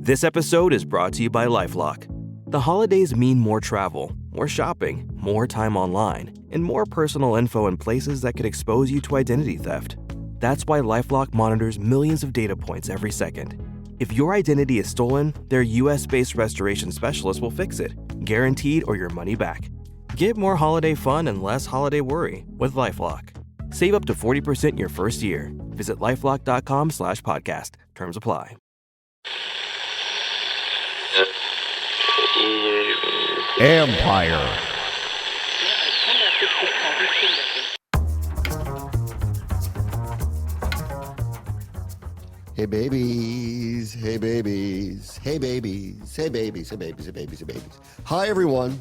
This episode is brought to you by LifeLock. The holidays mean more travel, more shopping, more time online, and more personal info in places that could expose you to identity theft. That's why LifeLock monitors millions of data points every second. If your identity is stolen, their US-based restoration specialist will fix it, guaranteed or your money back. Get more holiday fun and less holiday worry with LifeLock. Save up to 40% your first year. Visit LifeLock.com/podcast. Terms apply. Ampire. Hey babies, hey babies, hey babies, hey babies, hey babies, hey babies, hey babies. Hi everyone.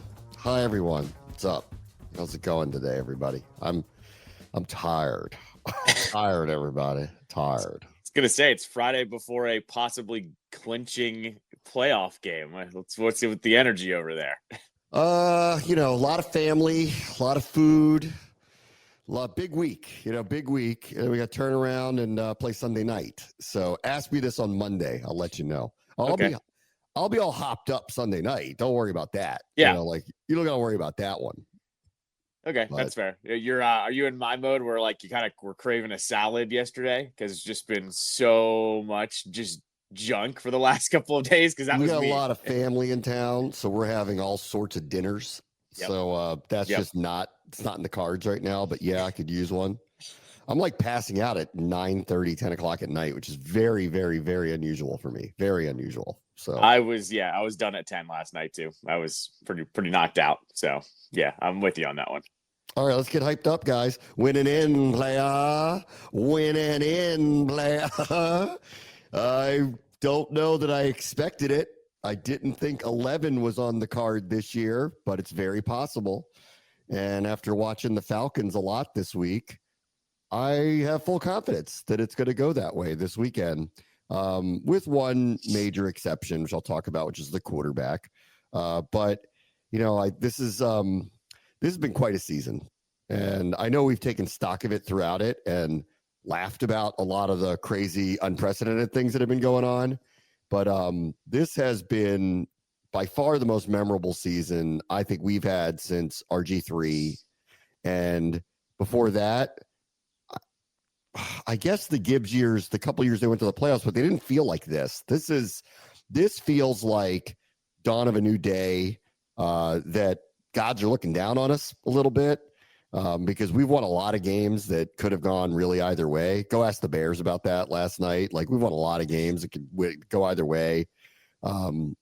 What's up? How's it going today, everybody? I'm tired. Tired, everybody. Tired. I was gonna say it's Friday before a possibly clinching playoff game. What's with the energy over there? A lot of family, a lot of food, big week. Big week. And we got to turn around and play Sunday night. So ask me this on Monday. I'll let you know. I'll be all hopped up Sunday night. Don't worry about that. Yeah. You don't gotta worry about that one. Okay, that's fair. Are you in my mode where you kind of were craving a salad yesterday because it's just been so much just junk for the last couple of days? Because we got a lot of family in town, so we're having all sorts of dinners. Yep. So that's just not in the cards right now. But yeah, I could use one. I'm passing out at 9:30, 10 o'clock at night, which is very, very, very unusual for me. Very unusual. So I was done at 10 last night too. I was pretty knocked out. So yeah, I'm with you on that one. All right, let's get hyped up, guys. Winning in, playa. Winning in, playa. I don't know that I expected it. I didn't think 11 was on the card this year, but it's very possible. And after watching the Falcons a lot this week, I have full confidence that it's going to go that way this weekend, with one major exception, which I'll talk about, which is the quarterback. But this has been quite a season, and I know we've taken stock of it throughout it and laughed about a lot of the crazy, unprecedented things that have been going on. But this has been by far the most memorable season I think we've had since RG3. And before that, I guess the Gibbs years, the couple years they went to the playoffs, but they didn't feel like this. This feels like dawn of a new day, that gods are looking down on us a little bit, because we've won a lot of games that could have gone really either way. Go ask the Bears about that last night. We've won a lot of games that could go either way.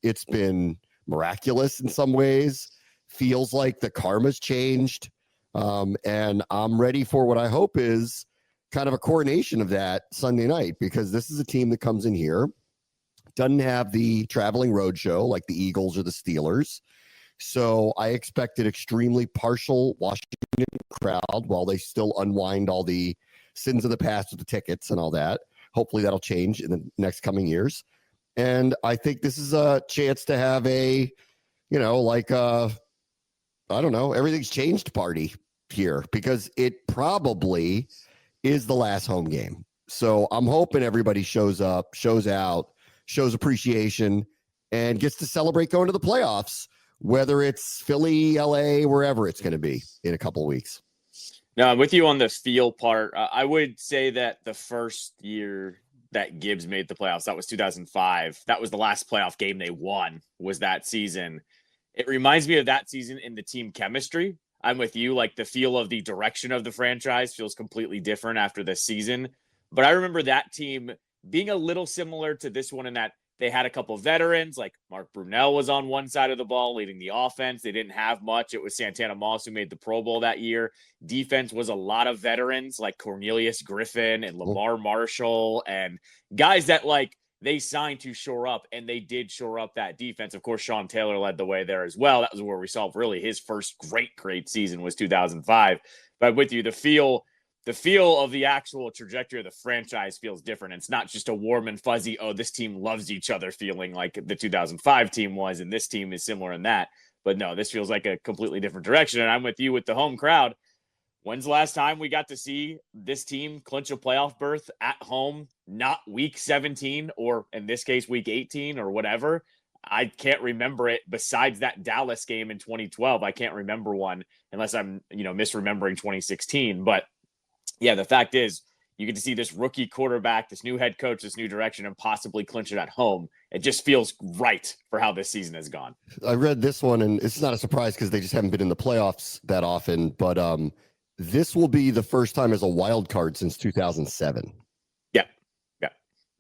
It's been miraculous in some ways. Feels like the karma's changed. And I'm ready for what I hope is kind of a coronation of that Sunday night, because this is a team that comes in here, doesn't have the traveling roadshow like the Eagles or the Steelers. So I expected extremely partial Washington crowd while they still unwind all the sins of the past with the tickets and all that. Hopefully that'll change in the next coming years. And I think this is a chance to have a, everything's changed party here, because it probably is the last home game. So I'm hoping everybody shows up, shows out, shows appreciation, and gets to celebrate going to the playoffs, whether it's Philly, LA, wherever it's going to be in a couple of weeks. No, I'm with you on the feel part. I would say that the first year that Gibbs made the playoffs, that was 2005. That was the last playoff game they won, was that season. It reminds me of that season in the team chemistry. I'm with you. The feel of the direction of the franchise feels completely different after this season. But I remember that team being a little similar to this one in that they had a couple of veterans, like Mark Brunell was on one side of the ball leading the offense. They didn't have much. It was Santana Moss who made the Pro Bowl that year. Defense was a lot of veterans like Cornelius Griffin and Lamar Marshall and guys that they signed to shore up, and they did shore up that defense. Of course, Sean Taylor led the way there as well. That was where we saw really his first great season was 2005. But with you, the feel of the actual trajectory of the franchise feels different. It's not just a warm and fuzzy, this team loves each other feeling like the 2005 team was, and this team is similar in that. But no, this feels like a completely different direction. And I'm with you with the home crowd. When's the last time we got to see this team clinch a playoff berth at home, not week 17 or in this case, week 18 or whatever? I can't remember it besides that Dallas game in 2012. I can't remember one unless I'm, misremembering 2016. But yeah, the fact is you get to see this rookie quarterback, this new head coach, this new direction, and possibly clinch it at home. It just feels right for how this season has gone. I read this one, and it's not a surprise because they just haven't been in the playoffs that often, but this will be the first time as a wild card since 2007. Yeah.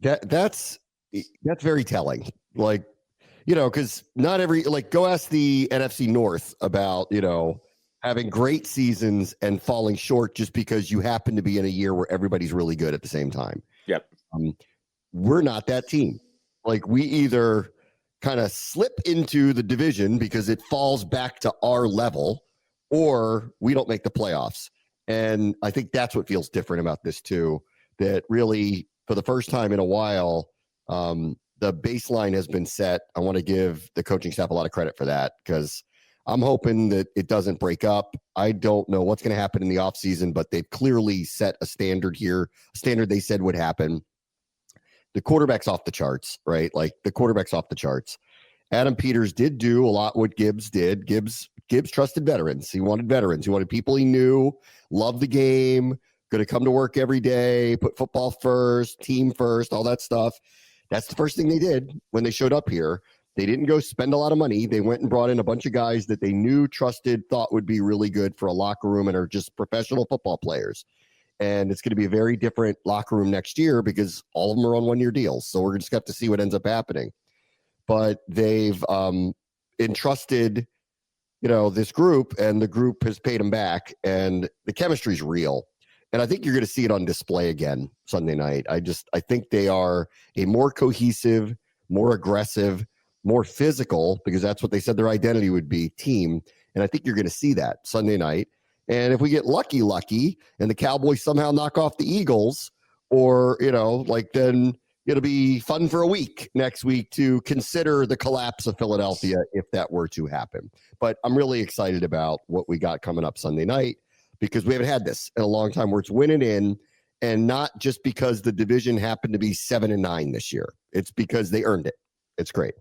That's very telling. Like, because not every, go ask the NFC North about, having great seasons and falling short just because you happen to be in a year where everybody's really good at the same time. Yep. We're not that team. Like, we either kind of slip into the division because it falls back to our level, or we don't make the playoffs. And I think that's what feels different about this too, that really for the first time in a while, the baseline has been set. I want to give the coaching staff a lot of credit for that because I'm hoping that it doesn't break up. I don't know what's going to happen in the offseason, but they've clearly set a standard here, a standard they said would happen. The quarterback's off the charts, right? Like, the quarterback's off the charts. Adam Peters did do a lot what Gibbs did. Gibbs trusted veterans. He wanted veterans. He wanted people he knew, loved the game, going to come to work every day, put football first, team first, all that stuff. That's the first thing they did when they showed up here. They didn't go spend a lot of money. They went and brought in a bunch of guys that they knew, trusted, thought would be really good for a locker room and are just professional football players. And it's going to be a very different locker room next year because all of them are on one-year deals. So we're just going to have to see what ends up happening. But they've entrusted, this group, and the group has paid them back, and the chemistry is real. And I think you're going to see it on display again Sunday night. I think they are a more cohesive, more aggressive, more physical, because that's what they said their identity would be, team. And I think you're going to see that Sunday night. And if we get lucky, and the Cowboys somehow knock off the Eagles, or, then it'll be fun for a week next week to consider the collapse of Philadelphia if that were to happen. But I'm really excited about what we got coming up Sunday night, because we haven't had this in a long time where it's winning in, and not just because the division happened to be 7-9 this year. It's because they earned it. It's great.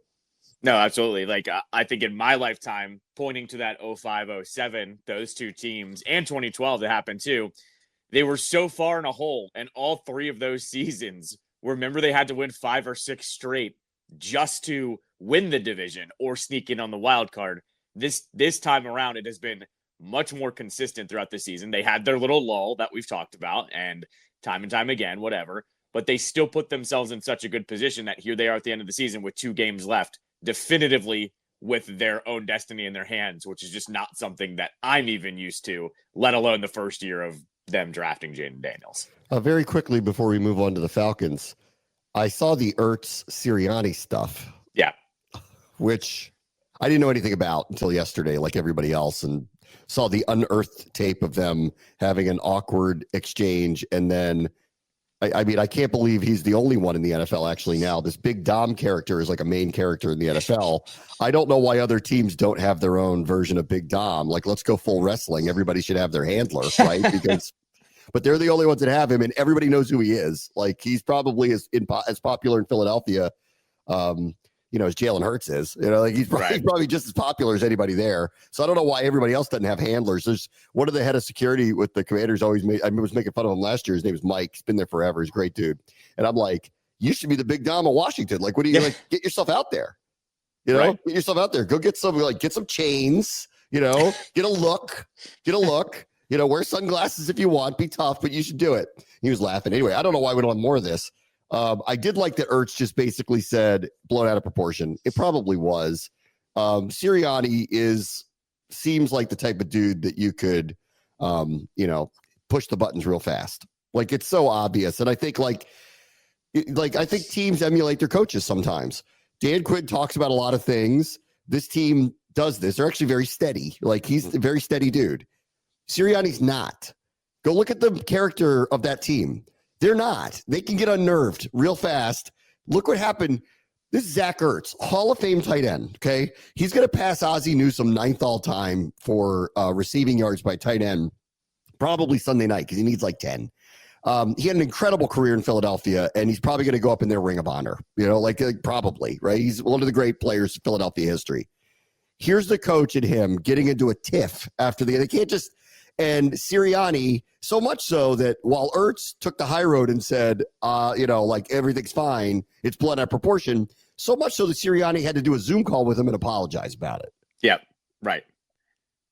No, absolutely. Like, I think in my lifetime, pointing to that 05-07, those two teams, and 2012 that happened too, they were so far in a hole. And all three of those seasons, remember, they had to win 5 or 6 straight just to win the division or sneak in on the wild card. This time around, it has been much more consistent throughout the season. They had their little lull that we've talked about, and time again, whatever, but they still put themselves in such a good position that here they are at the end of the season with 2 games left, definitively with their own destiny in their hands, which is just not something that I'm even used to, let alone the first year of them drafting Jaden Daniels. Very quickly before we move on to the Falcons, I saw the Ertz Sirianni stuff. Yeah. Which I didn't know anything about until yesterday, like everybody else, and saw the unearthed tape of them having an awkward exchange. And then, I can't believe he's the only one in the NFL actually now. This Big Dom character is like a main character in the NFL. I don't know why other teams don't have their own version of Big Dom. Like, let's go full wrestling. Everybody should have their handler, right? But they're the only ones that have him, and everybody knows who he is. Like, he's probably as popular in Philadelphia, as Jalen Hurts is. He's probably just as popular as anybody there. So I don't know why everybody else doesn't have handlers. There's one of the head of security with the Commanders I was making fun of him last year. His name is Mike. He's been there forever. He's a great dude. And I'm like, you should be the Big Dom of Washington. Like, what are you get yourself out there? Get yourself out there. Go get some chains. Get a look. Wear sunglasses if you want. Be tough, but you should do it. He was laughing. Anyway, I don't know why we don't have more of this. I did like that Ertz just basically said blown out of proportion. It probably was. Sirianni seems like the type of dude that you could, push the buttons real fast. Like, it's so obvious. And I think I think teams emulate their coaches sometimes. Dan Quinn talks about a lot of things. This team does this. They're actually very steady. Like, he's a very steady dude. Sirianni's not. Go look at the character of that team. They're not. They can get unnerved real fast. Look what happened. This is Zach Ertz, Hall of Fame tight end, okay? He's going to pass Ozzie Newsome 9th all-time for receiving yards by tight end. Probably Sunday night because he needs like 10. He had an incredible career in Philadelphia, and he's probably going to go up in their Ring of Honor. Probably, right? He's one of the great players in Philadelphia history. Here's the coach and him getting into a tiff after they can't just. And Sirianni, so much so that while Ertz took the high road and said, everything's fine, it's blown out of proportion, so much so that Sirianni had to do a Zoom call with him and apologize about it. Yep, right.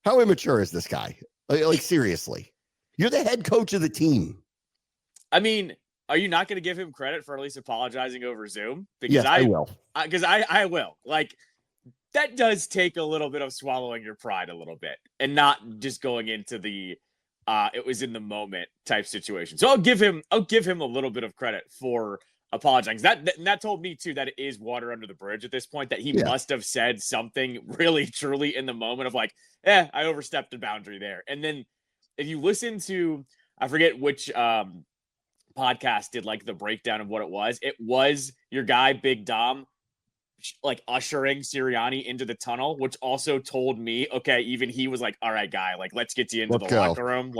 How immature is this guy? Seriously. You're the head coach of the team. I mean, are you not going to give him credit for at least apologizing over Zoom? Because yes, I will. Because I will. That does take a little bit of swallowing your pride a little bit and not just going into the it was in the moment type situation. So I'll give him a little bit of credit for apologizing. That told me too that it is water under the bridge at this point, that he must have said something really truly in the moment of I overstepped the boundary there. And then if you listen to, I forget which podcast did the breakdown of what it was your guy Big Dom ushering Sirianni into the tunnel, which also told me, okay, even he was all right, guy, let's get you into the locker room.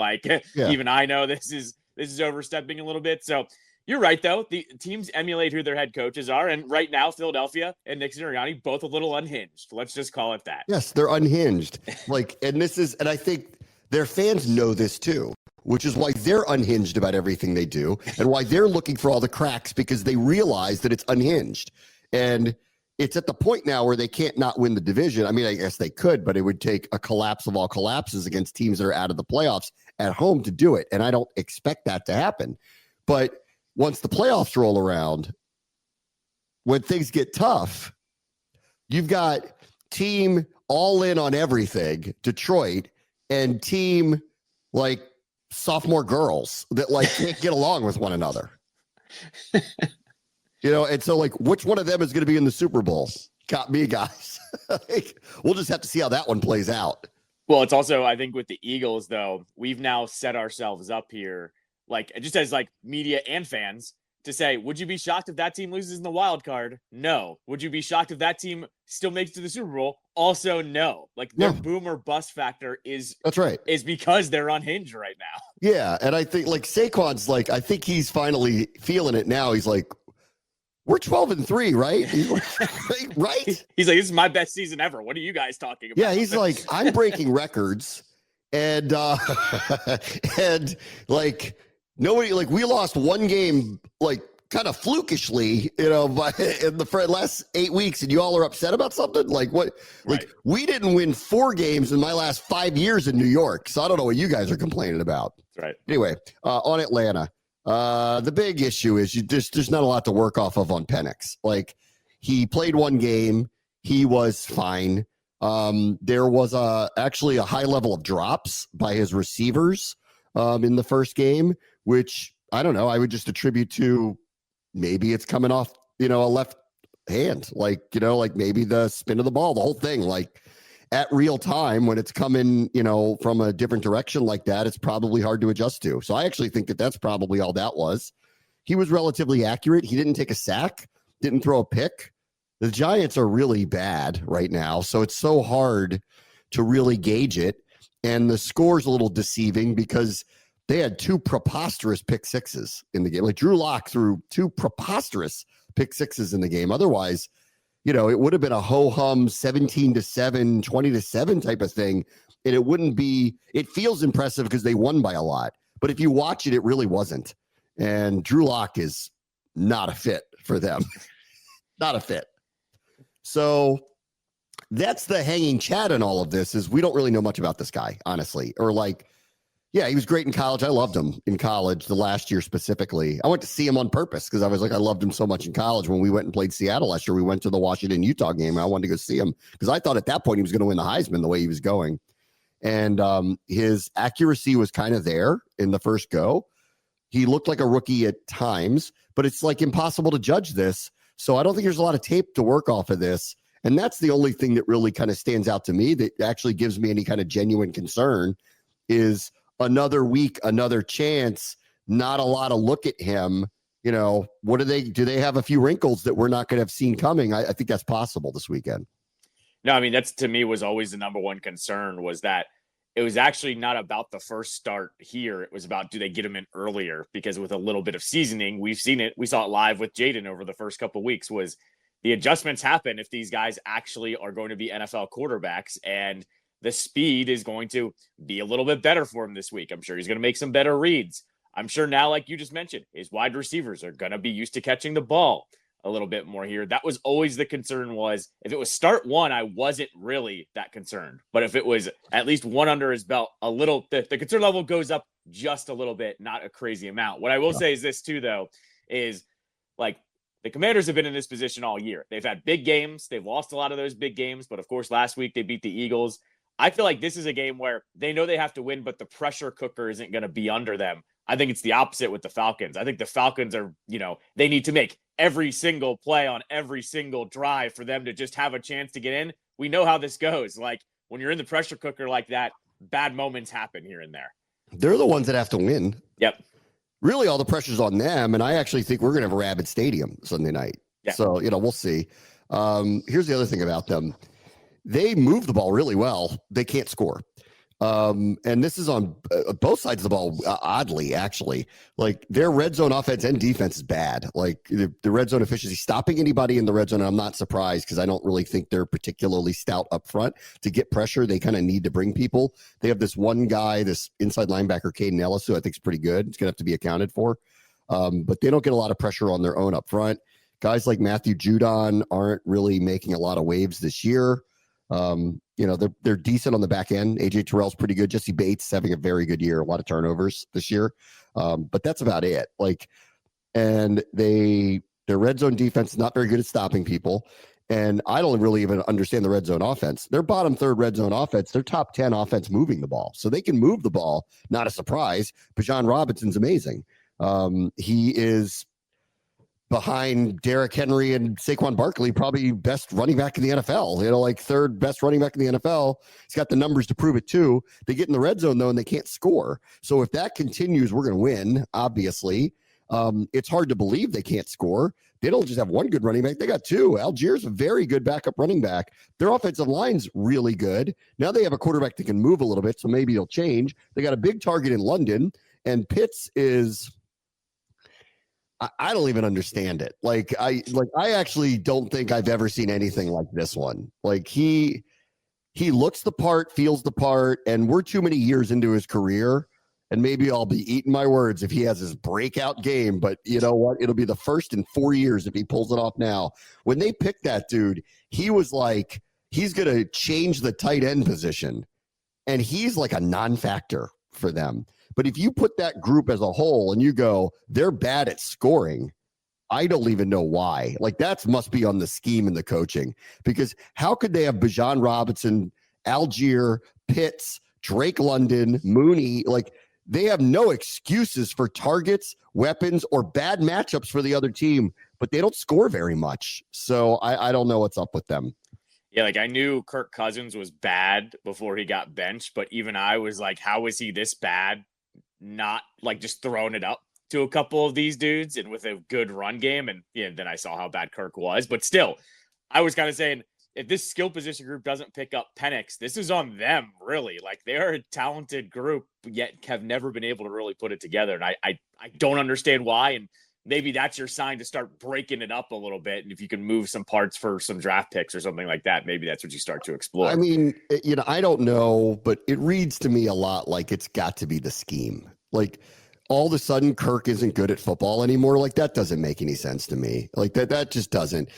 Even I know this is overstepping a little bit. So you're right, though. The teams emulate who their head coaches are. And right now, Philadelphia and Nick Sirianni, both a little unhinged. Let's just call it that. Yes, they're unhinged. And I think their fans know this too, which is why they're unhinged about everything they do and why they're looking for all the cracks, because they realize that it's unhinged. And it's at the point now where they can't not win the division. I mean, I guess they could, but it would take a collapse of all collapses against teams that are out of the playoffs at home to do it. And I don't expect that to happen. But once the playoffs roll around, when things get tough, you've got team all in on everything, Detroit, and team sophomore girls that can't get along with one another. And so which one of them is going to be in the Super Bowl? Got me, guys. We'll just have to see how that one plays out. Well, it's also, I think with the Eagles, though, we've now set ourselves up here, just as media and fans, to say, would you be shocked if that team loses in the wild card? No. Would you be shocked if that team still makes it to the Super Bowl? Also, no. Their boom or bust factor is because they're unhinged right now. Yeah, and I think Saquon's I think he's finally feeling it now. He's we're 12-3, right? Right? He's this is my best season ever. What are you guys talking about? Yeah, he's I'm breaking records, and nobody we lost one game kind of flukishly, but in the last 8 weeks, and you all are upset about something what? Right. We didn't win 4 games in my last 5 years in New York, so I don't know what you guys are complaining about. That's right. Anyway, on Atlanta. The big issue is there's not a lot to work off of on Penix. He played one game. He was fine. There was actually a high level of drops by his receivers in the first game, which I don't know. I would just attribute to maybe it's coming off, a left hand, maybe the spin of the ball, the whole thing, at real time when it's coming, from a different direction like that, it's probably hard to adjust to. So I actually think that that's probably all that was. He was relatively accurate. He didn't take a sack, didn't throw a pick. The Giants are really bad right now, so it's so hard to really gauge it. And the score's a little deceiving because they had 2 preposterous pick sixes in the game. Drew Lock threw 2 preposterous pick sixes in the game. Otherwise, it would have been a ho-hum 17-7, 20-7 type of thing. And it feels impressive because they won by a lot. But if you watch it, it really wasn't. And Drew Lock is not a fit for them. Not a fit. So that's the hanging chat in all of this is we don't really know much about this guy, honestly. Or yeah, he was great in college. I loved him in college the last year specifically. I went to see him on purpose because I was I loved him so much in college. When we went and played Seattle last year, we went to the Washington-Utah game. And I wanted to go see him because I thought at that point he was going to win the Heisman the way he was going. And his accuracy was kind of there in the first go. He looked like a rookie at times, but it's impossible to judge this. So I don't think there's a lot of tape to work off of this. And that's the only thing that really kind of stands out to me that actually gives me any kind of genuine concern is another week, another chance, not a lot of look at him. What do they have a few wrinkles that we're not going to have seen coming? I think that's possible this weekend. No, I mean, that's to me was always the number one concern was that it was actually not about the first start here. It was about, do they get him in earlier? Because with a little bit of seasoning, we've seen it. We saw it live with Jaden over the first couple of weeks, was the adjustments happen if these guys actually are going to be NFL quarterbacks, and the speed is going to be a little bit better for him this week. I'm sure he's going to make some better reads. I'm sure now, like you just mentioned, his wide receivers are going to be used to catching the ball a little bit more here. That was always the concern. Was if it was start one, I wasn't really that concerned. But if it was at least one under his belt, a little, the concern level goes up just a little bit, not a crazy amount. What I will say is this too, though, is like the Commanders have been in this position all year. They've had big games. They've lost a lot of those big games. But of course, last week they beat the Eagles. I feel like this is a game where they know they have to win, but the pressure cooker isn't going to be under them. I think it's the opposite with the Falcons. I think the Falcons are, they need to make every single play on every single drive for them to just have a chance to get in. We know how this goes. Like when you're in the pressure cooker like that, bad moments happen here and there. They're the ones that have to win. Yep. Really, all the pressure's on them. And I actually think we're going to have a rabid stadium Sunday night. Yeah. So, we'll see. Here's the other thing about them. They move the ball really well. They can't score. And this is on both sides of the ball, oddly, actually. Like, their red zone offense and defense is bad. Like, the red zone efficiency, stopping anybody in the red zone, and I'm not surprised because I don't really think they're particularly stout up front. To get pressure, they kind of need to bring people. They have this one guy, this inside linebacker, Caden Ellis, who I think is pretty good. It's going to have to be accounted for. But they don't get a lot of pressure on their own up front. Guys like Matthew Judon aren't really making a lot of waves this year. They're decent on the back end. AJ Terrell's pretty good. Jesse Bates having a very good year. A lot of turnovers this year. But that's about it. And their red zone defense is not very good at stopping people. And I don't really even understand the red zone offense. Their bottom third red zone offense, their top 10 offense moving the ball. So they can move the ball. Not a surprise. Bijan Robinson's amazing. He is behind Derrick Henry and Saquon Barkley, probably best running back in the NFL, third best running back in the NFL. He's got the numbers to prove it too. They get in the red zone though, and they can't score. So if that continues, we're going to win, obviously. It's hard to believe they can't score. They don't just have one good running back. They got two. Algiers a very good backup running back. Their offensive line's really good. Now they have a quarterback that can move a little bit, so maybe it'll change. They got a big target in London, and Pitts is, I don't even understand it. I actually don't think I've ever seen anything like this one. He looks the part, feels the part, and we're too many years into his career. And maybe I'll be eating my words if he has his breakout game. But you know what? It'll be the first in 4 years if he pulls it off now. When they picked that dude, he was like, he's going to change the tight end position. And he's like a non-factor for them. But if you put that group as a whole and you go, they're bad at scoring, I don't even know why. That must be on the scheme and the coaching. Because how could they have Bijan Robinson, Algier, Pitts, Drake London, Mooney? They have no excuses for targets, weapons, or bad matchups for the other team, but they don't score very much. So I don't know what's up with them. Yeah, I knew Kirk Cousins was bad before he got benched, but even I was like, how is he this bad? Not just throwing it up to a couple of these dudes and with a good run game. And then I saw how bad Kirk was. But still, I was kind of saying, if this skill position group doesn't pick up Penix, this is on them, really. They are a talented group, yet have never been able to really put it together. And I don't understand why. And maybe that's your sign to start breaking it up a little bit. And if you can move some parts for some draft picks or something like that, maybe that's what you start to explore. I mean, I don't know, but it reads to me a lot like it's got to be the scheme. All of a sudden Kirk isn't good at football anymore. That doesn't make any sense to me. That just doesn't.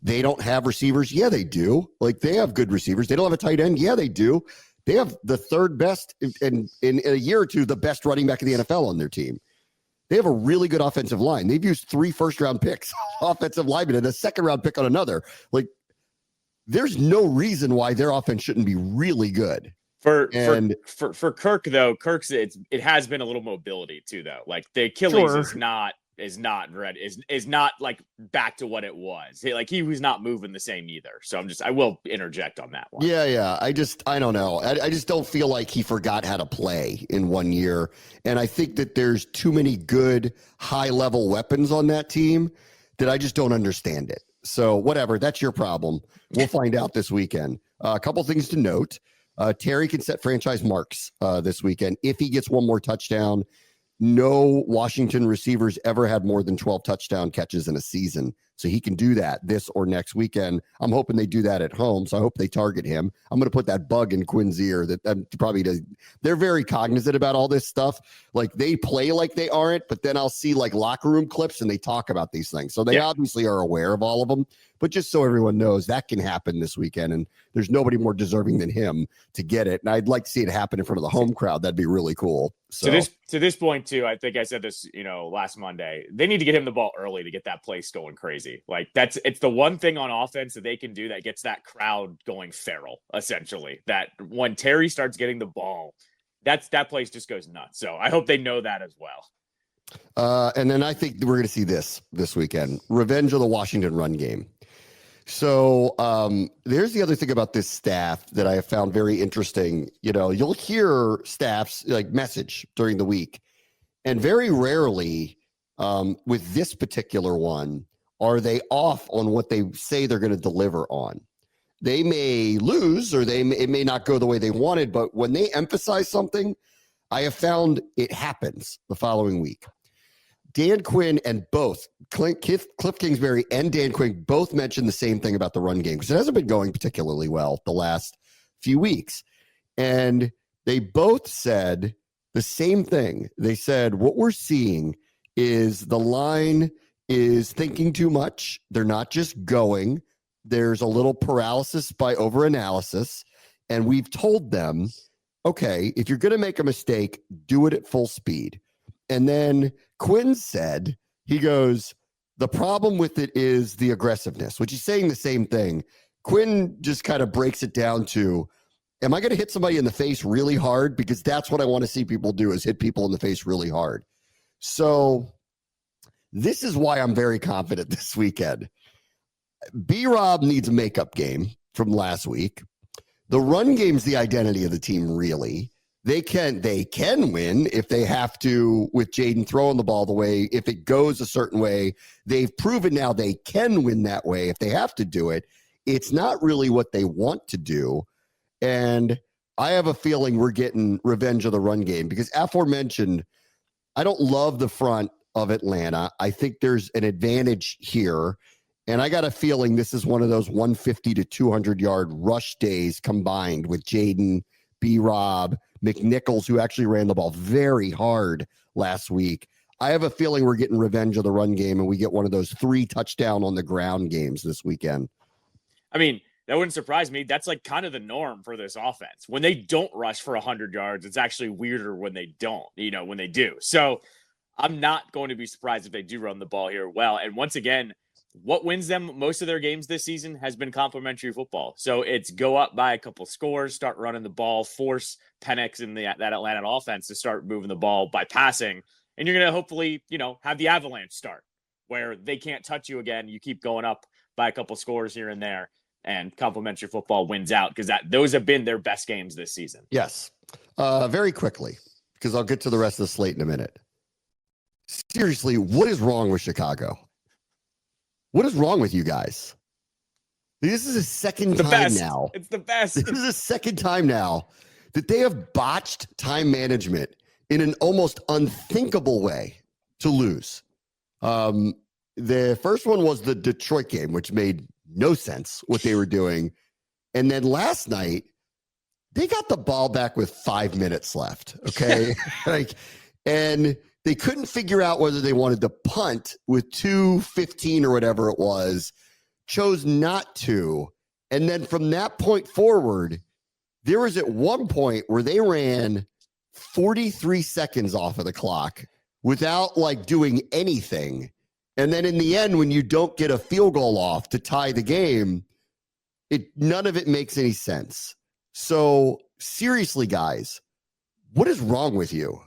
They don't have receivers. Yeah, they do. They have good receivers. They don't have a tight end. Yeah, they do. They have the third best in a year or two, the best running back in the NFL on their team. They have a really good offensive line. They've used 3 first-round picks, offensive linemen, and a second-round pick on another. There's no reason why their offense shouldn't be really good. For Kirk though, it has been a little mobility too though. The Achilles is not back to what it was. He was not moving the same either. So I will interject on that one. Yeah. I don't know. I just don't feel like he forgot how to play in 1 year. And I think that there's too many good high level weapons on that team that I just don't understand it. So whatever, that's your problem. We'll find out this weekend. A couple things to note. Terry can set franchise marks this weekend. If he gets one more touchdown, no Washington receivers ever had more than 12 touchdown catches in a season. So he can do that this or next weekend. I'm hoping they do that at home. So I hope they target him. I'm going to put that bug in Quinn's ear that probably does. They're very cognizant about all this stuff. Like they play like they aren't, but then I'll see like locker room clips and they talk about these things. So they obviously are aware of all of them, but just so everyone knows that can happen this weekend. And there's nobody more deserving than him to get it. And I'd like to see it happen in front of the home crowd. That'd be really cool. So to this point too, I think I said this, last Monday, they need to get him the ball early to get that place going crazy. Like it's the one thing on offense that they can do that gets that crowd going feral, essentially. That when Terry starts getting the ball, that place just goes nuts. So I hope they know that as well. And then I think we're going to see this weekend, revenge of the Washington run game. So there's the other thing about this staff that I have found very interesting. You'll hear staffs like message during the week, and very rarely with this particular one are they off on what they say they're going to deliver on. They may lose or it may not go the way they wanted, but when they emphasize something, I have found it happens the following week. Dan Quinn and both Cliff Kingsbury and Dan Quinn both mentioned the same thing about the run game because it hasn't been going particularly well the last few weeks. And they both said the same thing. They said, what we're seeing is the line is thinking too much. They're not just going. There's a little paralysis by overanalysis. And we've told them, okay, if you're going to make a mistake, do it at full speed. And then Quinn said, he goes, the problem with it is the aggressiveness, which he's saying the same thing. Quinn just kind of breaks it down to, am I going to hit somebody in the face really hard? Because that's what I want to see people do is hit people in the face really hard. So this is why I'm very confident this weekend. B-Rob needs a makeup game from last week. The run game's the identity of the team, really. They can win if they have to with Jaden throwing the ball the way, if it goes a certain way. They've proven now they can win that way if they have to do it. It's not really what they want to do. And I have a feeling we're getting revenge of the run game because aforementioned, I don't love the front of Atlanta. I think there's an advantage here. And I got a feeling this is one of those 150 to 200 yard rush days combined with Jaden, B-Rob, McNichols, who actually ran the ball very hard last week. I have a feeling we're getting revenge of the run game and we get one of those 3 touchdown on the ground games this weekend. I mean, that wouldn't surprise me. That's like kind of the norm for this offense. When they don't rush for 100 yards, it's actually weirder when they don't, when they do. So I'm not going to be surprised if they do run the ball here well. And once again, what wins them most of their games this season has been complementary football. So it's go up by a couple scores, start running the ball, force Penix and that Atlanta offense to start moving the ball by passing. And you're going to hopefully, have the avalanche start where they can't touch you again. You keep going up by a couple scores here and there, and complementary football wins out because those have been their best games this season. Yes. Very quickly, because I'll get to the rest of the slate in a minute. Seriously, what is wrong with Chicago? What is wrong with you guys? This is the second time now. It's the best. This is the second time now that they have botched time management in an almost unthinkable way to lose. The first one was the Detroit game, which made no sense what they were doing. And then last night, they got the ball back with 5 minutes left. Okay. And they couldn't figure out whether they wanted to punt with 2:15 or whatever it was, chose not to. And then from that point forward, there was at one point where they ran 43 seconds off of the clock without doing anything. And then in the end, when you don't get a field goal off to tie the game, none of it makes any sense. So seriously, guys, what is wrong with you?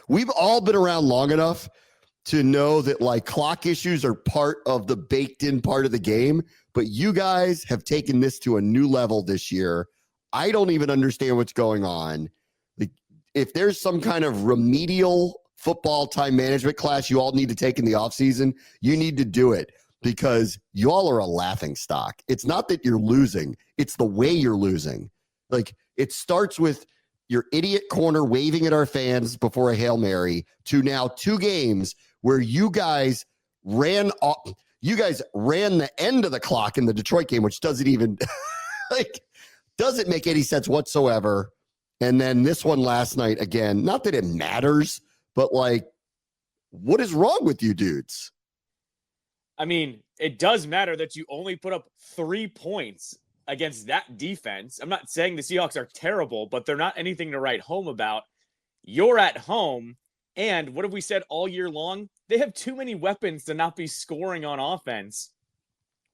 We've all been around long enough to know that clock issues are part of the baked in part of the game, but you guys have taken this to a new level this year. I don't even understand what's going on. If there's some kind of remedial football time management class you all need to take in the offseason, you need to do it because you all are a laughing stock. It's not that you're losing. It's the way you're losing. It starts with your idiot corner waving at our fans before a Hail Mary to now 2 games where you guys ran the end of the clock in the Detroit game, which doesn't even doesn't make any sense whatsoever. And then this one last night again, not that it matters, but what is wrong with you dudes? I mean, it does matter that you only put up 3 points against that defense. I'm not saying the Seahawks are terrible, but they're not anything to write home about. You're at home, and what have we said all year long? They have too many weapons to not be scoring on offense.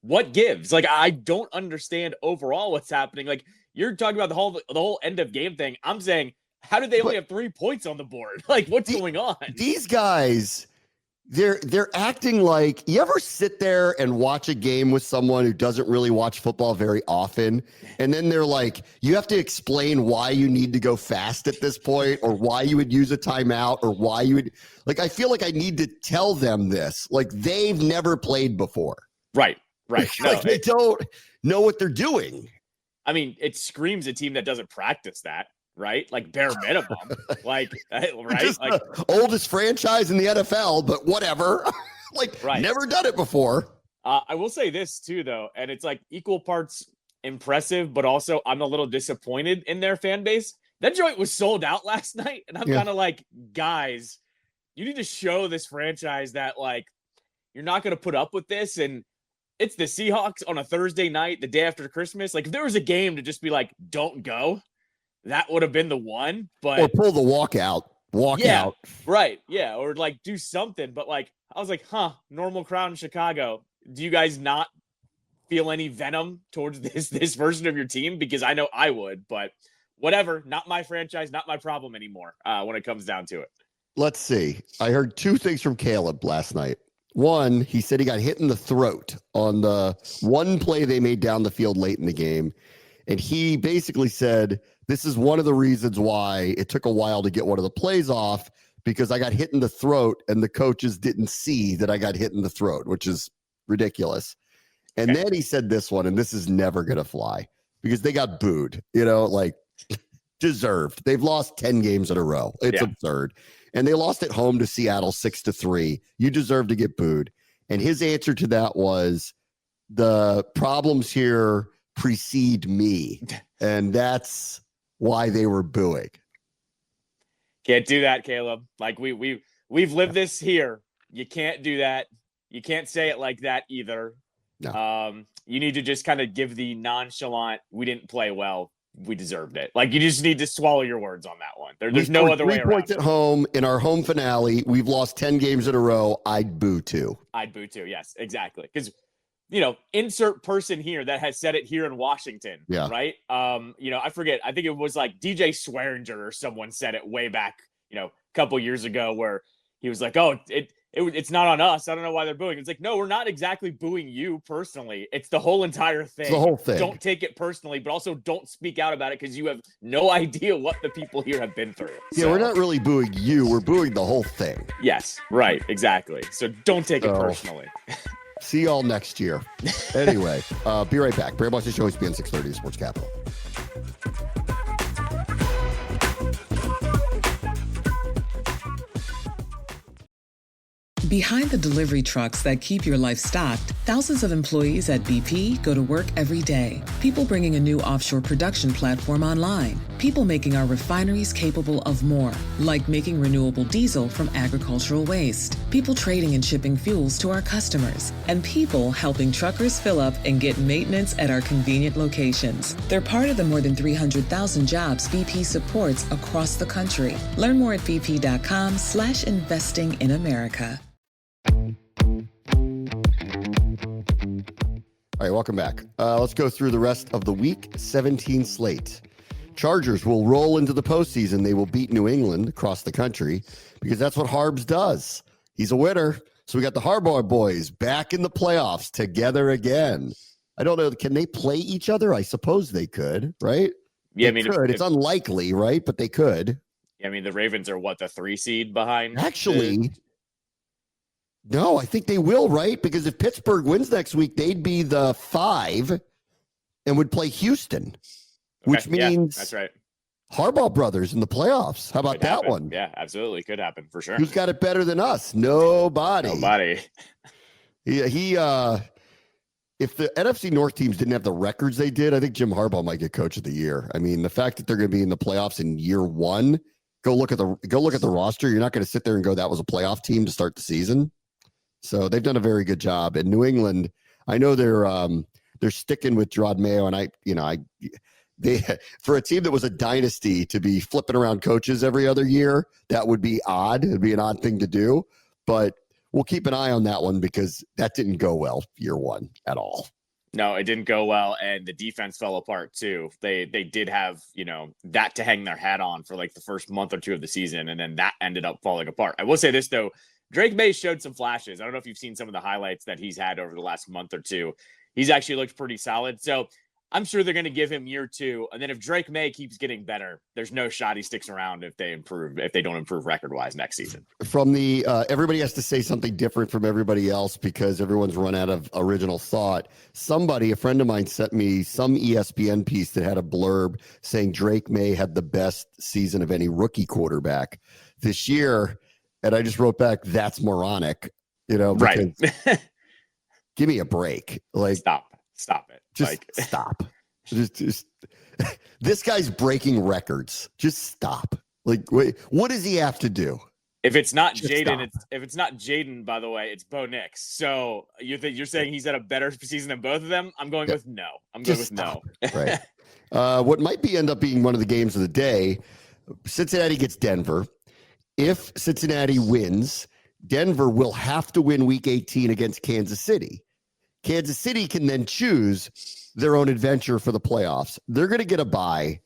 What gives? I don't understand overall what's happening. You're talking about the whole end of game thing. I'm saying, how did they only have 3 points on the board? What's going on? These guys, they're acting like, you ever sit there and watch a game with someone who doesn't really watch football very often, and then they're like, you have to explain why you need to go fast at this point, or why you would use a timeout, or why you would I feel like I need to tell them this. They've never played before. Right. No, they don't know what they're doing. I mean, it screams a team that doesn't practice that, right? Bare minimum. Right? Just the oldest franchise in the NFL, but whatever. Right. Never done it before. I will say this too, though, and it's equal parts impressive, but also I'm a little disappointed in their fan base. That joint was sold out last night, and I'm kind of guys, you need to show this franchise that you're not going to put up with this. And it's the Seahawks on a Thursday night, the day after Christmas. If there was a game to just be don't go, that would have been the one. But or pull the walk out. Right. Yeah. Or do something. But I was normal crowd in Chicago. Do you guys not feel any venom towards this version of your team? Because I know I would, but whatever. Not my franchise, not my problem anymore when it comes down to it. Let's see. I heard 2 things from Caleb last night. One, he said he got hit in the throat on the one play they made down the field late in the game. And he basically said, this is one of the reasons why it took a while to get one of the plays off, because I got hit in the throat and the coaches didn't see that I got hit in the throat, which is ridiculous. And then he said this one, and this is never going to fly, because they got booed, deserved. They've lost 10 games in a row. It's absurd. And they lost at home to Seattle 6-3. You deserve to get booed. And his answer to that was, the problems here precede me. And that's why they were booing. Can't do that, Caleb. We've lived this here. You can't do that. You can't say it like that either. No. You need to just kind of give the nonchalant, we didn't play well, we deserved it. You just need to swallow your words on that one. There's no other way around. 3 points at home in our home finale. We've lost 10 games in a row. I'd boo too. Yes, exactly. Because, insert person here that has said it here in Washington. Yeah. Right. I forget. I think it was DJ Swearinger or someone said it way back, a couple years ago, where he was oh, it's not on us. I don't know why they're booing. It's no, we're not exactly booing you personally. It's the whole entire thing. It's the whole thing. Don't take it personally, but also don't speak out about it, because you have no idea what the people here have been through. Yeah, we're not really booing you. We're booing the whole thing. Yes, right, exactly. So don't take it personally. See y'all next year. Anyway, be right back. Bram and Callow Show, ESPN 630 Sports Capital. Behind the delivery trucks that keep your life stocked, thousands of employees at BP go to work every day. People bringing a new offshore production platform online. People making our refineries capable of more, like making renewable diesel from agricultural waste. People trading and shipping fuels to our customers. And people helping truckers fill up and get maintenance at our convenient locations. They're part of the more than 300,000 jobs BP supports across the country. Learn more at bp.com/investing in America. All right, welcome back. Let's go through the rest of the Week 17 slate. Chargers will roll into the postseason. They will beat New England across the country, because that's what Harbs does. He's a winner. So we got the Harbaugh boys back in the playoffs together again. I don't know. Can they play each other? I suppose they could, right? Yeah, they could. It's unlikely, right? But they could. I mean, the Ravens are the 3 seed behind? Actually, no, I think they will, right? Because if Pittsburgh wins next week, they'd be the 5 and would play Houston. which means that's right. Harbaugh brothers in the playoffs. How about that one? Yeah, absolutely. Could happen for sure. Who's got it better than us? Nobody. He if the NFC North teams didn't have the records they did, I think Jim Harbaugh might get coach of the year. I mean, the fact that they're going to be in the playoffs in year one, go look at the roster. You're not going to sit there and go, that was a playoff team to start the season. So they've done a very good job. And New England, I know they're sticking with Gerard Mayo, and they for a team that was a dynasty to be flipping around coaches every other year, that would be odd. It'd be an odd thing to do, but we'll keep an eye on that one because that didn't go well year one at all. No, it didn't go well, and the defense fell apart too. They did have, that to hang their hat on for like the first month or two of the season, and then that ended up falling apart. I will say this though, Drake May showed some flashes. I don't know if you've seen some of the highlights that he's had over the last month or two. He's actually looked pretty solid. So I'm sure they're going to give him year two. And then if Drake May keeps getting better, there's no shot he sticks around if they don't improve record-wise next season. From the everybody has to say something different from everybody else because everyone's run out of original thought. A friend of mine sent me some ESPN piece that had a blurb saying Drake May had the best season of any rookie quarterback this year. And I just wrote back, that's moronic, Right. Give me a break. Like, stop it. Just stop. Just this guy's breaking records. Just stop. Like, wait, what does he have to do? If it's not Jaden, by the way, it's Bo Nix. So you're saying he's had a better season than both of them? I'm going with no. No. Right. What might end up being one of the games of the day, Cincinnati gets Denver. If Cincinnati wins, Denver will have to win week 18 against Kansas City. Kansas City can then choose their own adventure for the playoffs. They're going to get a bye.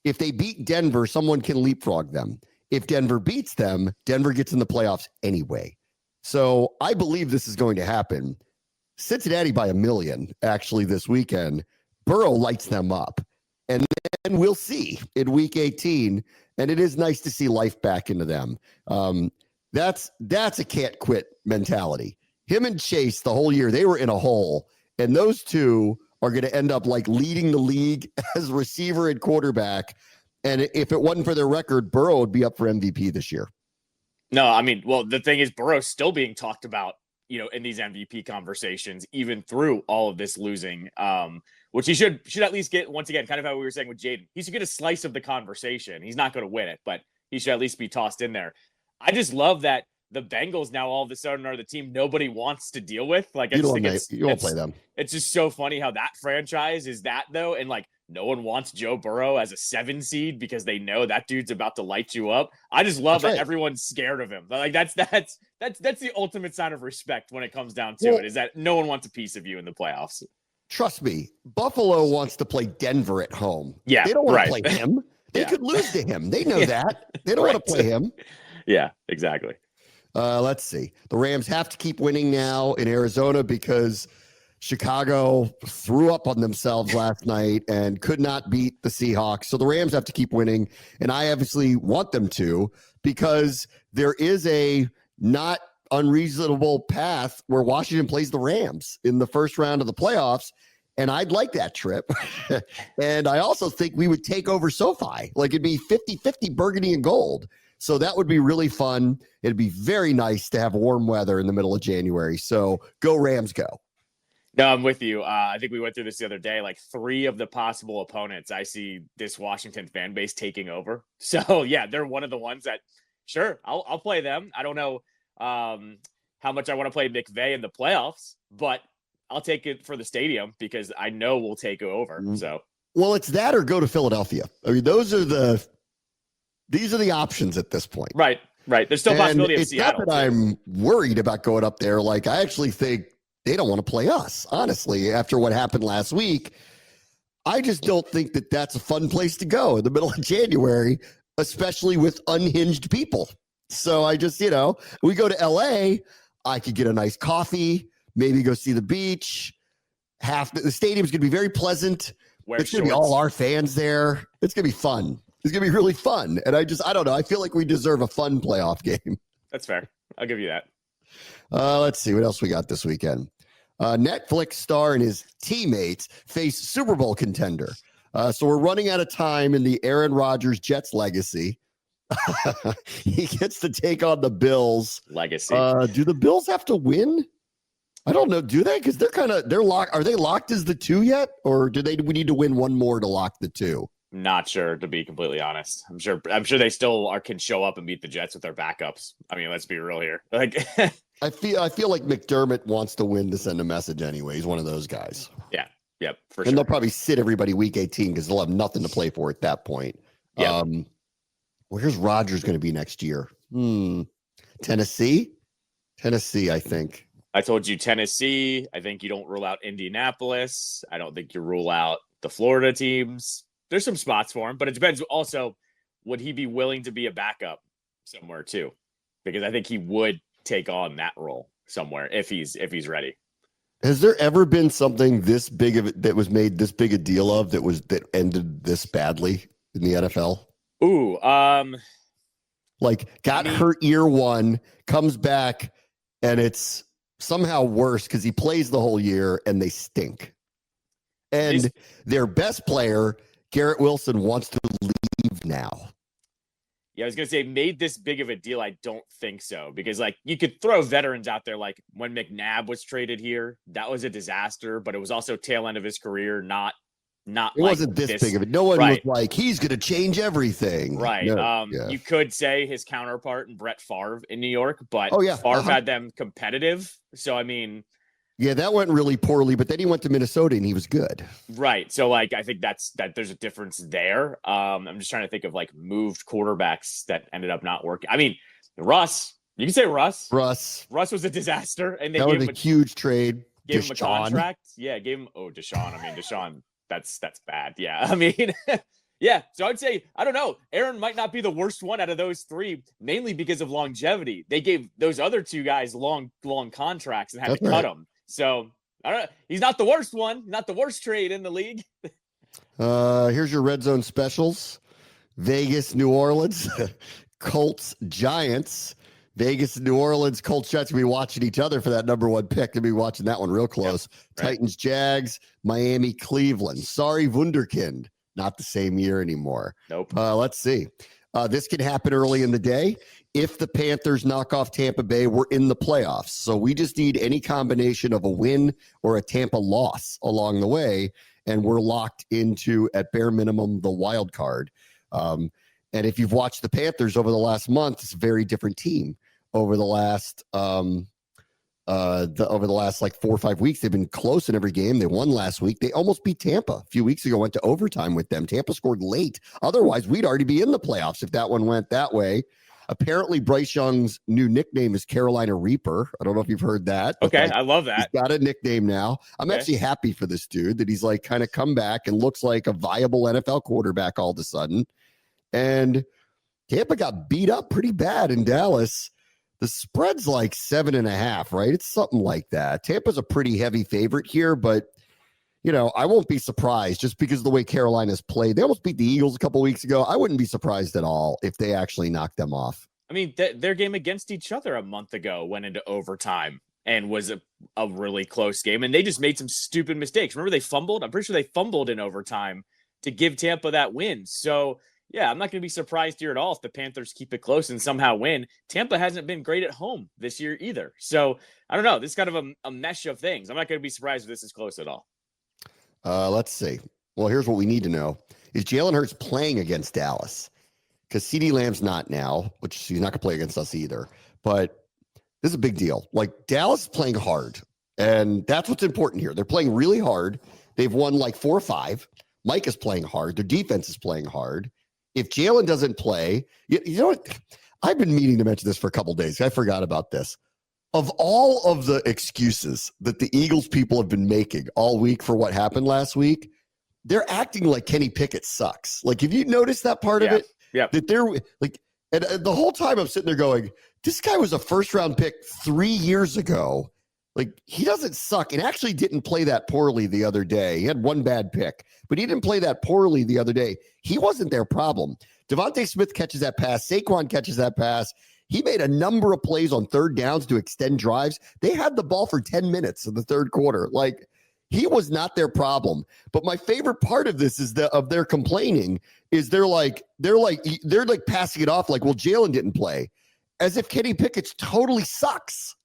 If they beat Denver, someone can leapfrog them. If Denver beats them, Denver gets in the playoffs anyway. So I believe this is going to happen. Cincinnati by 1 million, actually, this weekend. Burrow lights them up. And then we'll see in week 18. And it is nice to see life back into them. That's a can't quit mentality. Him and Chase the whole year, they were in a hole. And those two are going to end up like leading the league as receiver and quarterback. And if it wasn't for their record, Burrow would be up for MVP this year. No, I mean, well, the thing is, Burrow's still being talked about, in these MVP conversations, even through all of this losing, which he should at least get, once again, kind of how we were saying with Jaden. He should get a slice of the conversation. He's not going to win it, but he should at least be tossed in there. I just love that the Bengals now all of a sudden are the team nobody wants to deal with. Like, you won't play them. It's just so funny how that franchise is that though. And like, no one wants Joe Burrow as a 7 seed because they know that dude's about to light you up. I just love that everyone's scared of him. Like that's the ultimate sign of respect when it comes down to it, is that no one wants a piece of you in the playoffs. Trust me, Buffalo wants to play Denver at home. Yeah, they don't want to play him. They could lose to him. They know that. They don't want to play him. Yeah, exactly. Let's see. The Rams have to keep winning now in Arizona because Chicago threw up on themselves last night and could not beat the Seahawks. So the Rams have to keep winning. And I obviously want them to because there is a not unreasonable path where Washington plays the Rams in the first round of the playoffs. And I'd like that trip. And I also think we would take over SoFi. Like it'd be 50-50 burgundy and gold. So that would be really fun. It'd be very nice to have warm weather in the middle of January. So go Rams, go. No, I'm with you. I think we went through this the other day. Like 3 of the possible opponents, I see this Washington fan base taking over. So yeah, they're one of the ones that, sure, I'll play them. I don't know how much I want to play McVay in the playoffs, but I'll take it for the stadium because I know we'll take over. So, well, it's that or go to Philadelphia. I mean, these are the options at this point. Right. There's still a possibility of Seattle. Not that I'm worried about going up there. Like, I actually think they don't want to play us, honestly, after what happened last week. I just don't think that that's a fun place to go in the middle of January, especially with unhinged people. So I just, we go to LA, I could get a nice coffee, maybe go see the beach. The stadium's going to be very pleasant. It's going to be all our fans there. It's going to be fun. It's going to be really fun. And I don't know. I feel like we deserve a fun playoff game. That's fair. I'll give you that. Let's see what else we got this weekend. Netflix star and his teammates face Super Bowl contender. So we're running out of time in the Aaron Rodgers Jets legacy. He gets to take on the Bills. Legacy. Do the Bills have to win? I don't know. Do they? Because they're locked. Are they locked as the 2 yet? Or we need to win one more to lock the 2? Not sure, to be completely honest. I'm sure they still can show up and beat the Jets with their backups. I mean, let's be real here. Like, I feel like McDermott wants to win to send a message anyway. He's one of those guys. Yeah. Yep. For and sure. they'll probably sit everybody week 18 because they'll have nothing to play for at that point. Yeah. Where's Rodgers going to be next year? Tennessee, I think. I told you Tennessee. I think you don't rule out Indianapolis. I don't think you rule out the Florida teams. There's some spots for him, but it depends. Also, would he be willing to be a backup somewhere too? Because I think he would take on that role somewhere if he's ready. Has there ever been something this big of it that was made this big a deal of that ended this badly in the NFL? Ooh, hurt year one, comes back, and it's somehow worse because he plays the whole year and they stink. And their best player, Garrett Wilson, wants to leave now. Yeah, I was going to say, made this big of a deal. I don't think so, because you could throw veterans out there. Like when McNabb was traded here, that was a disaster, but it was also tail end of his career. It wasn't this big of it. No one was like, he's going to change everything. Right. No, You could say his counterpart in Brett Favre in New York, but Favre had them competitive. So, I mean, yeah, that went really poorly, but then he went to Minnesota and he was good. Right. So I think that there's a difference there. I'm just trying to think of moved quarterbacks that ended up not working. I mean, Russ, you can say Russ. Russ was a disaster. And they gave him a huge trade. Gave him a contract. Yeah. Deshaun. I mean, Deshaun, that's bad. Yeah. I mean, yeah. So I'd say, I don't know. Aaron might not be the worst one out of those three, mainly because of longevity. They gave those other two guys long contracts and had to cut them. So I don't know. He's not the worst one, not the worst trade in the league. Here's your red zone specials. Vegas, New Orleans, Colts, Giants. Vegas, New Orleans, Colts, Giants will be watching each other for that number one pick. They'll be watching that one real close. Yep, right. Titans, Jags, Miami, Cleveland. Sorry, Wunderkind. Not the same year anymore. Nope. Let's see. This can happen early in the day. If the Panthers knock off Tampa Bay, we're in the playoffs. So we just need any combination of a win or a Tampa loss along the way, and we're locked into, at bare minimum, the wild card. And if you've watched the Panthers over the last month, it's a very different team. Over the last 4 or 5 weeks, they've been close in every game. They won last week. They almost beat Tampa a few weeks ago, went to overtime with them. Tampa scored late. Otherwise, we'd already be in the playoffs if that one went that way. Apparently, Bryce Young's new nickname is Carolina Reaper. I don't know if you've heard that. Okay, I love that. He's got a nickname now. I'm actually happy for this dude that he's kind of come back and looks like a viable NFL quarterback all of a sudden. And Tampa got beat up pretty bad in Dallas. The spread's 7.5, right? It's something like that. Tampa's a pretty heavy favorite here, but I won't be surprised just because of the way Carolina's played. They almost beat the Eagles a couple weeks ago. I wouldn't be surprised at all if they actually knocked them off. I mean, their game against each other a month ago went into overtime and was a really close game. And they just made some stupid mistakes. Remember they fumbled? I'm pretty sure they fumbled in overtime to give Tampa that win. So, yeah, I'm not going to be surprised here at all if the Panthers keep it close and somehow win. Tampa hasn't been great at home this year either. So, I don't know. This is kind of a mesh of things. I'm not going to be surprised if this is close at all. Let's see. Well, here's what we need to know. Is Jalen Hurts playing against Dallas? Because CeeDee Lamb's not now, which he's not going to play against us either. But this is a big deal. Dallas is playing hard, and that's what's important here. They're playing really hard. They've won 4 or 5. Mike is playing hard. Their defense is playing hard. If Jalen doesn't play, you know what? I've been meaning to mention this for a couple of days. I forgot about this. Of all of the excuses that the Eagles people have been making all week for what happened last week, they're acting like Kenny Pickett sucks. Have you noticed that part of it? Yeah. That they're and the whole time I'm sitting there going, this guy was a first-round pick 3 years ago. He doesn't suck and actually didn't play that poorly the other day. He had one bad pick, but he didn't play that poorly the other day. He wasn't their problem. Devontae Smith catches that pass. Saquon catches that pass. He made a number of plays on third downs to extend drives. They had the ball for 10 minutes in the third quarter. He was not their problem. But my favorite part of this is of their complaining is they're passing it off like, well, Jalen didn't play, as if Kenny Pickett totally sucks.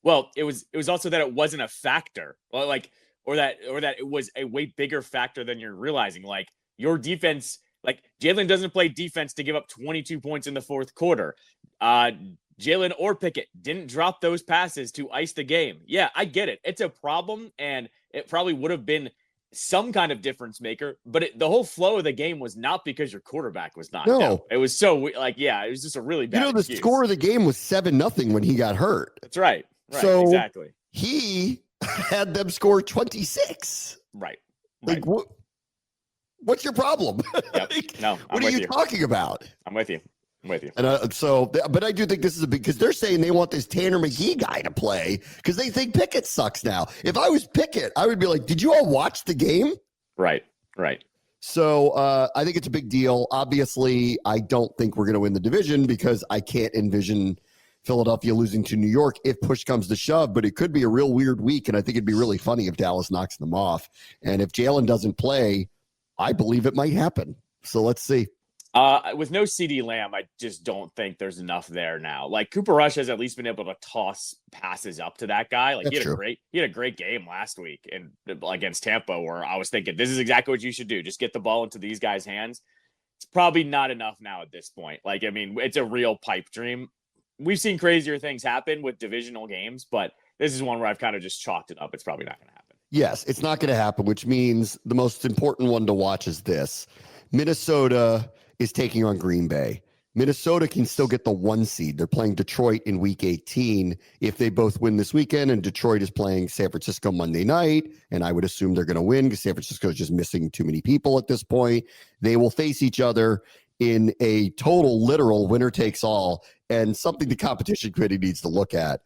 Well, it was also that it wasn't a factor, or that it was a way bigger factor than you're realizing. Like, your defense, like, Jalen doesn't play defense to give up 22 points in the fourth quarter. Jalen or Pickett didn't drop those passes to ice the game. Yeah, I get it. It's a problem, and it probably would have been some kind of difference maker, but the whole flow of the game was not because your quarterback was knocked out. It was it was just a really bad the excuse. Score of the game was 7-0 when he got hurt. That's right. So exactly. He had them score 26. Right. Like, what's your problem? Yep. No, what are you talking about? I'm with you. And but I do think this is a big, because they're saying they want this Tanner McGee guy to play because they think Pickett sucks now. If I was Pickett, I would be like, did you all watch the game? Right. So I think it's a big deal. Obviously, I don't think we're going to win the division because I can't envision Philadelphia losing to New York if push comes to shove, but it could be a real weird week, and I think it'd be really funny if Dallas knocks them off. And if Jalen doesn't play, I believe it might happen. So let's see. With no CeeDee Lamb, I just don't think there's enough there now. Like, Cooper Rush has at least been able to toss passes up to that guy. Like, he had a great game last week against Tampa, where I was thinking, this is exactly what you should do. Just get the ball into these guys' hands. It's probably not enough now at this point. Like, I mean, it's a real pipe dream. We've seen crazier things happen with divisional games, but this is one where I've kind of just chalked it up. It's probably not going to happen. Yes, it's not going to happen, which means the most important one to watch is this. Minnesota is taking on Green Bay. Minnesota can still get the 1 seed. They're playing Detroit in week 18 if they both win this weekend, and Detroit is playing San Francisco Monday night, and I would assume they're going to win because San Francisco is just missing too many people at this point. They will face each other in a total literal winner takes all, and something the competition committee needs to look at.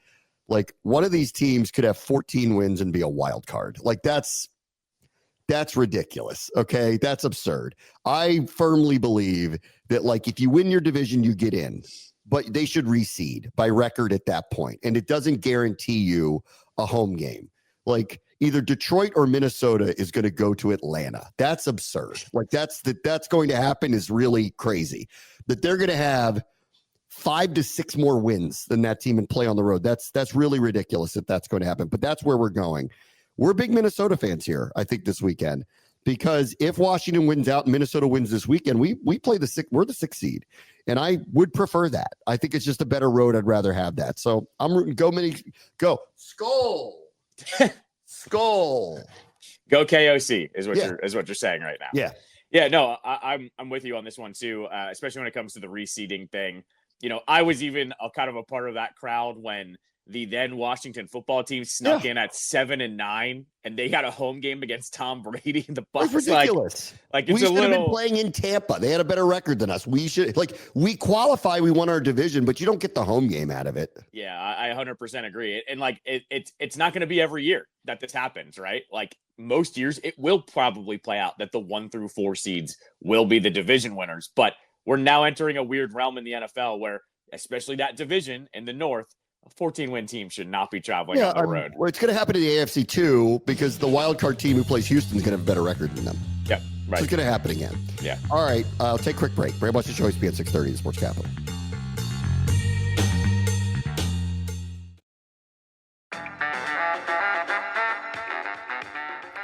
Like, one of these teams could have 14 wins and be a wild card. Like, that's ridiculous. Okay. That's absurd. I firmly believe that, like, if you win your division, you get in, but they should reseed by record at that point. And it doesn't guarantee you a home game. Like, either Detroit or Minnesota is going to go to Atlanta. That's absurd. Like, that's going to happen is really crazy. That they're going to have 5 to 6 more wins than that team and play on the road. That's really ridiculous if that's going to happen. But that's where we're going. We're big Minnesota fans here, I think, this weekend, because if Washington wins out and Minnesota wins this weekend, we're the 6th seed, and I would prefer that. I think it's just a better road. I'd rather have that. So I'm rooting. Go Skull, Skull, go KOC is what you're saying right now. Yeah. No, I'm with you on this one too, especially when it comes to the reseeding thing. You know, I was even a kind of a part of that crowd when the then Washington football team snuck in at 7-9, and they got a home game against Tom Brady and the Bucs. That's ridiculous. Like it's we should have been playing in Tampa. They had a better record than us. We qualify. We won our division, but you don't get the home game out of it. Yeah, I 100% agree. And like it's not going to be every year that this happens, right? Like most years, it will probably play out that the 1 through 4 seeds will be the division winners. But we're now entering a weird realm in the NFL where, especially that division in the North, a 14-win team should not be traveling on the road. Well, it's going to happen in the AFC too, because the wild card team who plays Houston is going to have a better record than them. Yeah, right. So it's going to happen again. Yeah. All right, I'll take a quick break. Bram and Callow, ESPN 630, the Sports Capital.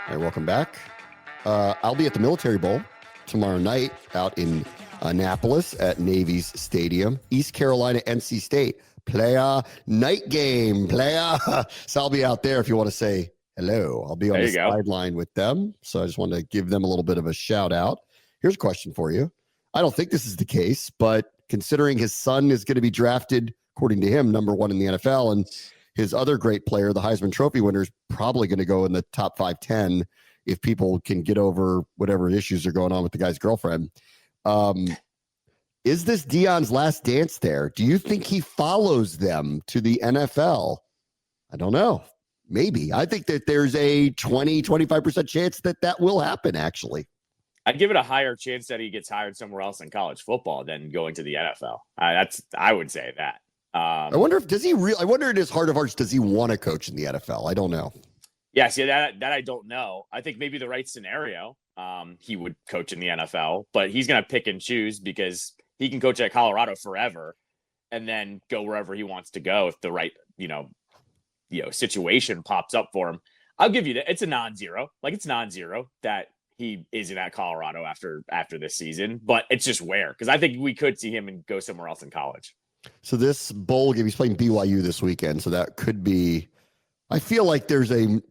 All right, welcome back. I'll be at the Military Bowl tomorrow night out in Annapolis at Navy's Stadium. East Carolina, NC State. Playa night game. Playa. So I'll be out there if you want to say hello. I'll be on the sideline with them. So I just wanted to give them a little bit of a shout out. Here's a question for you. I don't think this is the case, but considering his son is going to be drafted, according to him, number 1 in the NFL, and his other great player, the Heisman Trophy winner, is probably going to go in the top 5-10 if people can get over whatever issues are going on with the guy's girlfriend. Is this Deion's last dance there? Do you think he follows them to the NFL? I don't know. Maybe. I think that there's a 20-25% chance that will happen, actually. I'd give it a higher chance that he gets hired somewhere else in college football than going to the NFL. I would say that. I wonder if I wonder in his heart of hearts, does he want to coach in the NFL? I don't know. Yeah, see, that I don't know. I think maybe the right scenario, he would coach in the NFL, but he's going to pick and choose because he can coach at Colorado forever and then go wherever he wants to go if the right, situation pops up for him. I'll give you that. It's a non-zero. Like, it's non-zero that he isn't at Colorado after this season, but it's just where, because I think we could see him and go somewhere else in college. So this bowl game, he's playing BYU this weekend, so that could be. I feel like there's a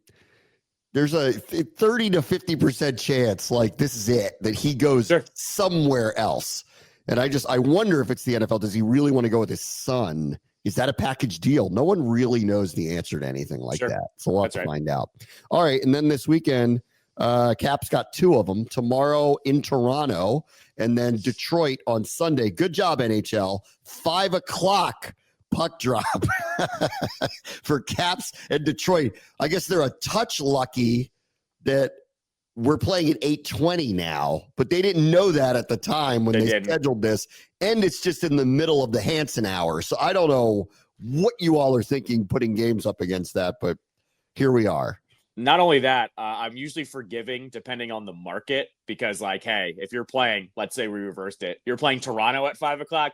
30 to 50% chance, like this is it, that he goes somewhere else. And I wonder if it's the NFL. Does he really want to go with his son? Is that a package deal? No one really knows the answer to anything like that. So we'll have to find out. All right. And then this weekend, Cap's got two of them. Tomorrow in Toronto and then Detroit on Sunday. Good job, NHL. 5:00 puck drop for Caps and Detroit. I guess they're a touch lucky that we're playing at 8:20 now, but they didn't know that at the time when they scheduled this. And it's just in the middle of the Hansen hour. So I don't know what you all are thinking putting games up against that, but here we are. Not only that, I'm usually forgiving depending on the market because, like, hey, if you're playing, let's say we reversed it, you're playing Toronto at 5:00.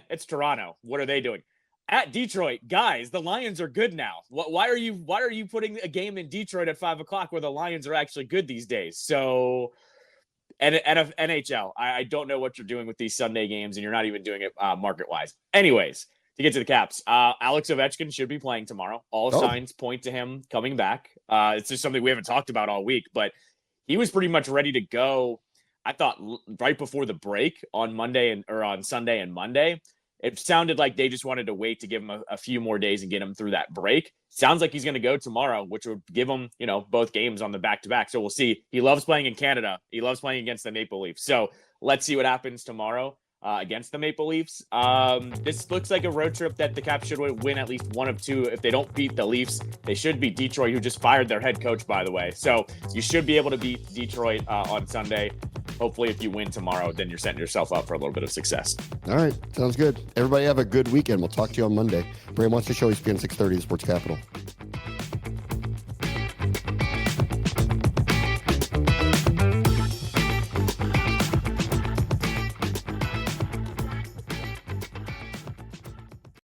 It's Toronto. What are they doing? At Detroit, guys, the Lions are good now. Why are you putting a game in Detroit at 5:00 where the Lions are actually good these days? So, and NHL, I don't know what you're doing with these Sunday games, and you're not even doing it market wise. Anyways, to get to the Caps, Alex Ovechkin should be playing tomorrow. All signs point to him coming back. It's just something we haven't talked about all week, but he was pretty much ready to go. I thought right before the break on on Sunday and Monday. It sounded like they just wanted to wait to give him a few more days and get him through that break. Sounds like he's going to go tomorrow, which would give him, both games on the back-to-back. So we'll see. He loves playing in Canada. He loves playing against the Maple Leafs. So let's see what happens tomorrow against the Maple Leafs. This looks like a road trip that the Caps should win at least one of two. If they don't beat the Leafs, they should beat Detroit, who just fired their head coach, by the way. So you should be able to beat Detroit on Sunday. Hopefully, if you win tomorrow, then you're setting yourself up for a little bit of success. All right. Sounds good. Everybody have a good weekend. We'll talk to you on Monday. Bram, what's the show? ESPN 630, Sports Capital.